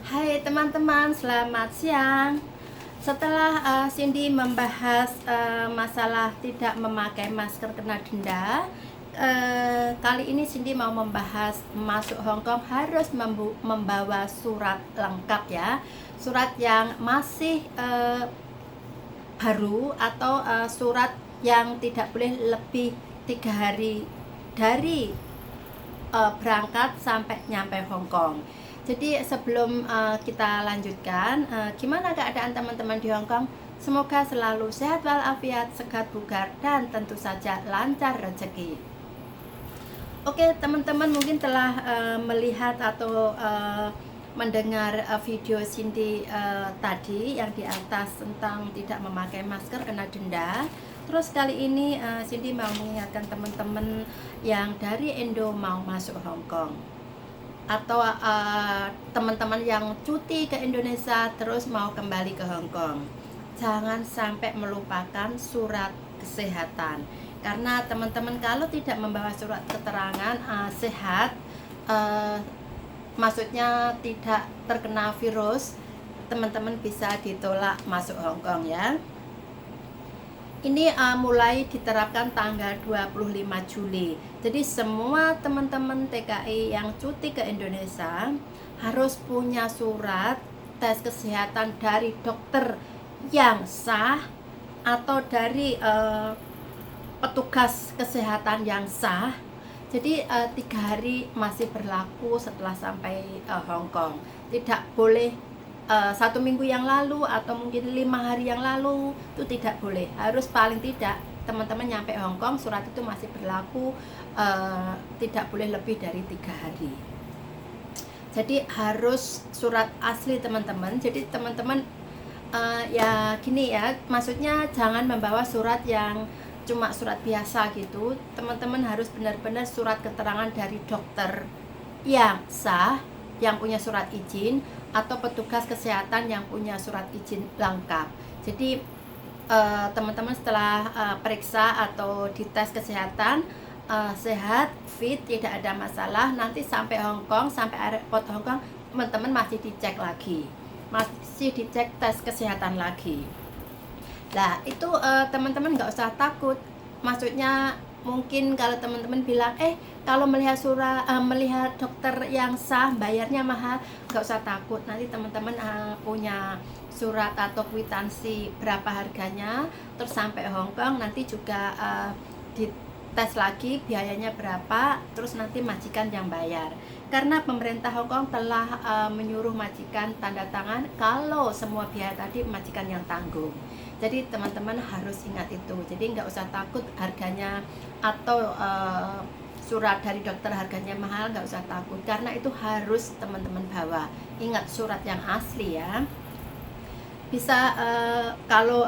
Hai teman-teman, selamat siang. Setelah Cindy membahas masalah tidak memakai masker kena denda, kali ini Cindy mau membahas masuk Hong Kong harus membawa surat lengkap ya, surat yang masih baru atau surat yang tidak boleh lebih 3 hari dari berangkat sampai nyampe Hong Kong. Jadi sebelum kita lanjutkan, gimana keadaan teman-teman di Hong Kong? Semoga selalu sehat walafiat, sehat bugar, dan tentu saja lancar rezeki. Oke, teman-teman mungkin telah melihat atau mendengar video Cindy tadi yang di atas tentang tidak memakai masker kena denda. Terus kali ini Cindy mau mengingatkan teman-teman yang dari Indo mau masuk Hong Kong, atau teman-teman yang cuti ke Indonesia terus mau kembali ke Hong Kong, jangan sampai melupakan surat kesehatan. Karena teman-teman kalau tidak membawa surat keterangan sehat, maksudnya tidak terkena virus, teman-teman bisa ditolak masuk Hong Kong ya. Ini mulai diterapkan tanggal 25 Juli. Jadi semua teman-teman TKI yang cuti ke Indonesia harus punya surat tes kesehatan dari dokter yang sah atau dari petugas kesehatan yang sah. Jadi 3 hari masih berlaku setelah sampai Hong Kong. Tidak boleh 1 minggu yang lalu atau mungkin 5 hari yang lalu, itu tidak boleh. Harus paling tidak teman-teman nyampe Hong Kong surat itu masih berlaku, tidak boleh lebih dari 3 hari. Jadi harus surat asli teman-teman. Jadi teman-teman ya gini ya, maksudnya jangan membawa surat yang cuma surat biasa gitu. Teman-teman harus benar-benar surat keterangan dari dokter yang sah, yang punya surat izin, atau petugas kesehatan yang punya surat izin lengkap. Jadi teman-teman setelah periksa atau dites kesehatan, sehat, fit, tidak ada masalah, nanti sampai Hong Kong, sampai airport Hong Kong, teman-teman masih dicek lagi, masih dicek tes kesehatan lagi. Nah itu teman-teman nggak usah takut. Maksudnya mungkin kalau teman-teman bilang kalau melihat dokter yang sah bayarnya mahal, nggak usah takut. Nanti teman-teman punya surat atau kwitansi berapa harganya, terus sampai Hong Kong nanti juga dites lagi biayanya berapa, terus nanti majikan yang bayar. Karena pemerintah Hong Kong telah menyuruh majikan tanda tangan kalau semua biaya tadi majikan yang tanggung. Jadi teman-teman harus ingat itu. Jadi nggak usah takut harganya atau surat dari dokter harganya mahal, nggak usah takut, karena itu harus teman-teman bawa. Ingat surat yang asli ya. Bisa kalau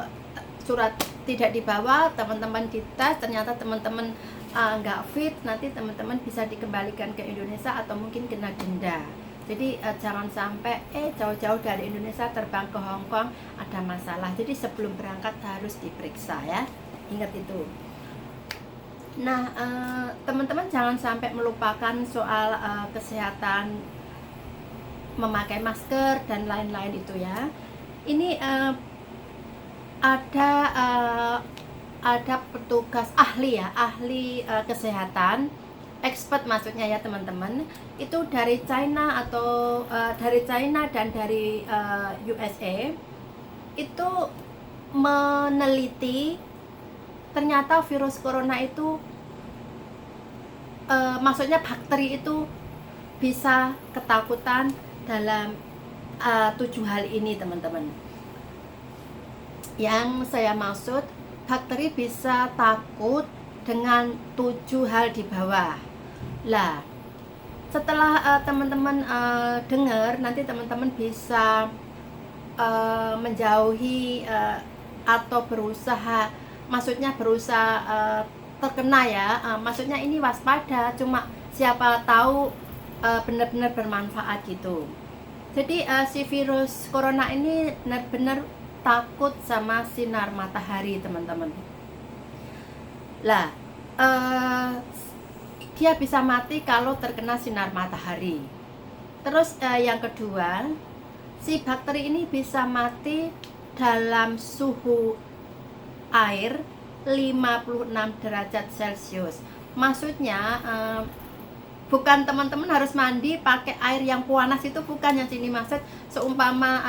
surat tidak dibawa, teman-teman dites ternyata teman-teman nggak fit, nanti teman-teman bisa dikembalikan ke Indonesia atau mungkin kena denda. Jadi jangan sampai jauh-jauh dari Indonesia terbang ke Hong Kong ada masalah. Jadi sebelum berangkat harus diperiksa ya, ingat itu. Nah teman-teman jangan sampai melupakan soal kesehatan, memakai masker dan lain-lain itu ya. Ini ada petugas ahli ya, ahli kesehatan, expert maksudnya ya teman-teman, itu dari China atau dari China dan dari USA, itu meneliti ternyata virus corona itu maksudnya bakteri itu bisa ketakutan dalam 7 hal ini teman-teman. Yang saya maksud, bakteri bisa takut dengan 7 hal di bawah. Lah, setelah teman-teman dengar, nanti teman-teman bisa menjauhi atau berusaha, maksudnya berusaha terkena ya, maksudnya ini waspada, cuma siapa tahu benar-benar bermanfaat gitu. Jadi si virus corona ini benar-benar takut sama sinar matahari teman-teman. Lah dia bisa mati kalau terkena sinar matahari. Terus yang kedua, si bakteri ini bisa mati dalam suhu air 56 derajat Celcius. Maksudnya bukan teman-teman harus mandi pakai air yang panas, itu bukan yang sini maksud. Seumpama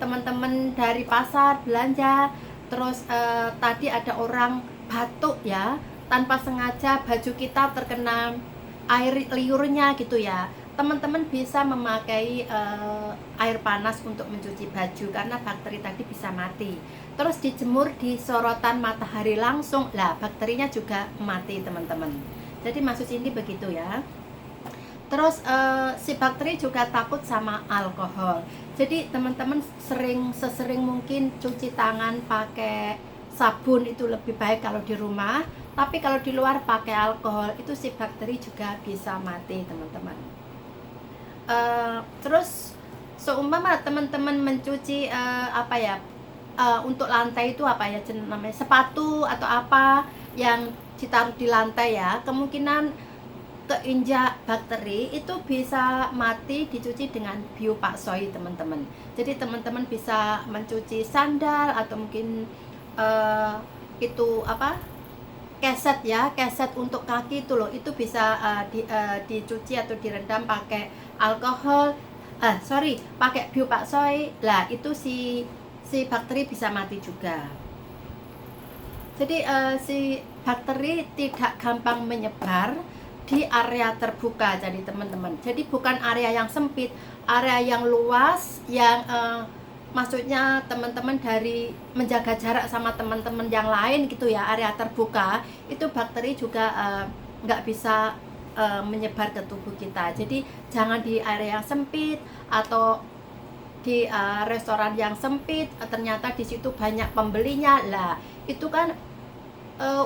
teman-teman dari pasar belanja, terus tadi ada orang batuk ya, tanpa sengaja baju kita terkena air liurnya gitu ya, teman-teman bisa memakai air panas untuk mencuci baju karena bakteri tadi bisa mati. Terus dijemur di sorotan matahari langsung, lah bakterinya juga mati teman-teman. Jadi maksud ini begitu ya. Terus si bakteri juga takut sama alkohol. Jadi teman-teman sesering mungkin cuci tangan pakai sabun, itu lebih baik kalau di rumah. Tapi kalau di luar pakai alkohol, itu si bakteri juga bisa mati teman-teman. Terus seumpama teman-teman mencuci untuk lantai itu apa ya namanya, sepatu atau apa yang ditaruh di lantai ya, kemungkinan keinjak bakteri itu bisa mati dicuci dengan biopaksoi teman-teman. Jadi teman-teman bisa mencuci sandal atau mungkin keset ya, keset untuk kaki itu loh, itu bisa dicuci atau direndam pakai alkohol, pakai biopaksoi. Lah itu si bakteri bisa mati juga. Jadi si bakteri tidak gampang menyebar di area terbuka, jadi teman-teman. Jadi bukan area yang sempit, area yang luas, yang maksudnya teman-teman dari menjaga jarak sama teman-teman yang lain gitu ya, area terbuka itu bakteri juga nggak bisa menyebar ke tubuh kita. Jadi jangan di area yang sempit atau di restoran yang sempit, ternyata di situ banyak pembelinya. Lah itu kan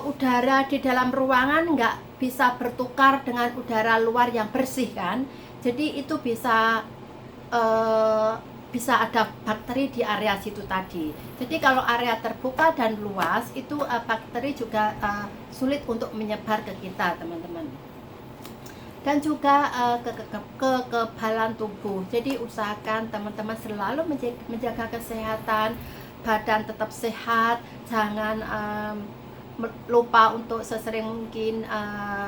udara di dalam ruangan nggak bisa bertukar dengan udara luar yang bersih kan. Jadi itu bisa ada bakteri di area situ tadi. Jadi kalau area terbuka dan luas itu bakteri juga sulit untuk menyebar ke kita teman-teman. Dan juga kekebalan tubuh. Jadi usahakan teman-teman selalu menjaga kesehatan, badan tetap sehat, jangan lupa untuk sesering mungkin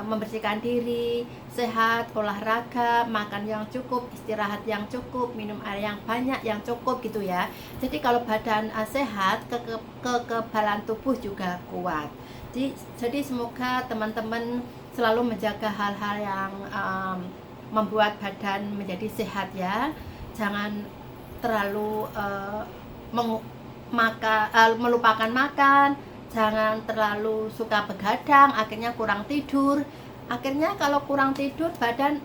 membersihkan diri, sehat, olahraga, makan yang cukup, istirahat yang cukup, minum air yang banyak, yang cukup gitu ya. Jadi kalau badan sehat, kekebalan tubuh juga kuat. Jadi semoga teman-teman selalu menjaga hal-hal yang membuat badan menjadi sehat ya. Jangan terlalu melupakan makan, jangan terlalu suka begadang, akhirnya kurang tidur. Akhirnya kalau kurang tidur badan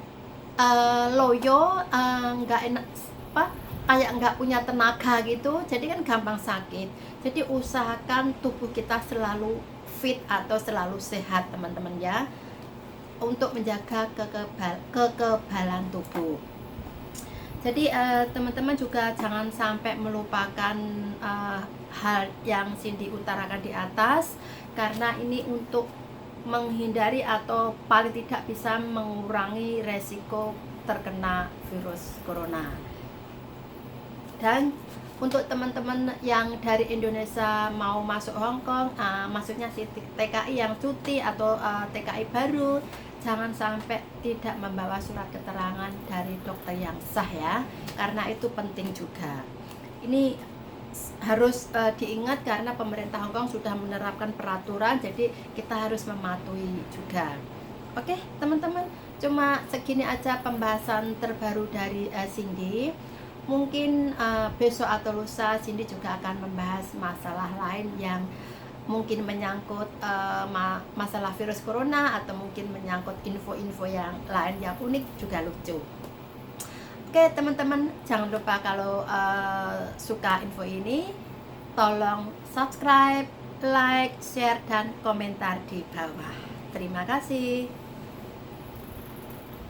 loyo, nggak enak, kayak nggak punya tenaga gitu, jadi kan gampang sakit. Jadi usahakan tubuh kita selalu fit atau selalu sehat teman-teman ya, untuk menjaga kekebalan tubuh. Jadi teman-teman juga jangan sampai melupakan hal yang Cindy utarakan di atas, karena ini untuk menghindari atau paling tidak bisa mengurangi resiko terkena virus corona. Dan untuk teman-teman yang dari Indonesia mau masuk Hong Kong, maksudnya si TKI yang cuti atau TKI baru, jangan sampai tidak membawa surat keterangan dari dokter yang sah ya, karena itu penting juga. Ini harus diingat karena pemerintah Hong Kong sudah menerapkan peraturan, jadi kita harus mematuhi juga. Oke teman-teman, cuma segini aja pembahasan terbaru dari Cindy. Mungkin besok atau lusa Cindy juga akan membahas masalah lain yang mungkin menyangkut masalah virus corona, atau mungkin menyangkut info-info yang lain yang unik juga lucu. Oke teman-teman, jangan lupa kalau suka info ini, tolong subscribe, like, share, dan komentar di bawah. Terima kasih.